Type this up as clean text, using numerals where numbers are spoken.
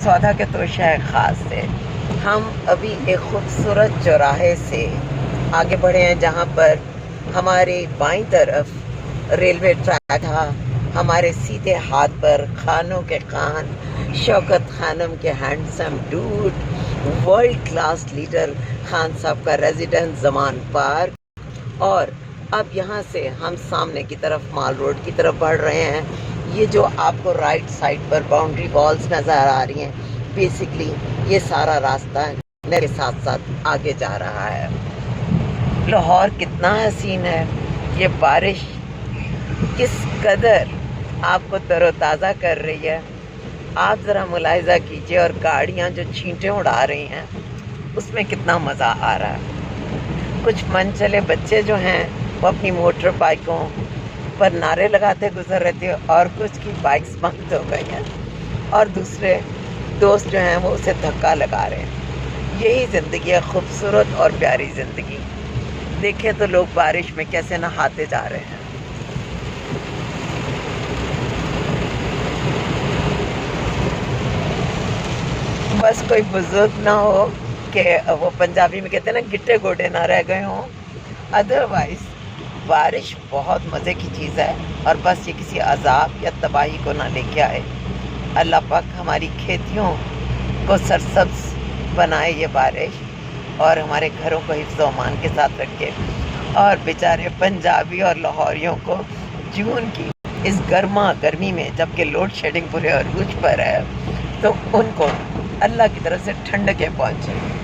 सौदा के तो शय ख़ास से हम अभी एक खूबसूरत चौराहे से आगे बढ़े हैं, जहाँ पर हमारे बाईं तरफ रेलवे ट्रैक था, हमारे सीधे हाथ पर खानों के खान शौकत खानम के handsome dude, world class leader Khan साहब का रेजिडेंस जमान पार्क, और अब यहाँ से हम सामने की तरफ माल रोड की तरफ बढ़ रहे हैं। ये जो आपको राइट साइड पर बाउंड्री वॉल्स नज़र आ रही हैं, बेसिकली ये सारा रास्ता मेरे साथ साथ आगे जा रहा है। लाहौर कितना हसीन है, ये बारिश किस कदर आपको तरोताज़ा कर रही है, आप ज़रा मुलाहिज़ा कीजिए। और गाड़ियाँ जो छींटे उड़ा रही हैं, उसमें कितना मज़ा आ रहा है। कुछ मन चले बच्चे जो हैं वो अपनी मोटर बाइकों पर नारे लगाते गुजर रहे थे, और कुछ की बाइक्स बंद हो गई हैं, और दूसरे दोस्त जो हैं वो उसे धक्का लगा रहे हैं। यही ज़िंदगी है, खूबसूरत और प्यारी ज़िंदगी। देखें तो लोग बारिश में कैसे नहाते जा रहे हैं। बस कोई बुजुर्ग ना हो कि वो पंजाबी में कहते हैं ना, गिट्टे गोटे ना रह गए हों। अदरवाइज़ बारिश बहुत मज़े की चीज़ है, और बस ये किसी अजाब या तबाही को ना लेके आए। अल्लाह पाक हमारी खेतियों को सरसब्ज बनाए ये बारिश, और हमारे घरों को हिफ्ज़ व अमान के साथ रखे, और बेचारे पंजाबी और लाहौरियों को जून की इस गर्मी में, जबकि लोड शेडिंग पूरे अरूज पर है, तो उनको अल्लाह की तरफ से ठंडकें पहुँचे।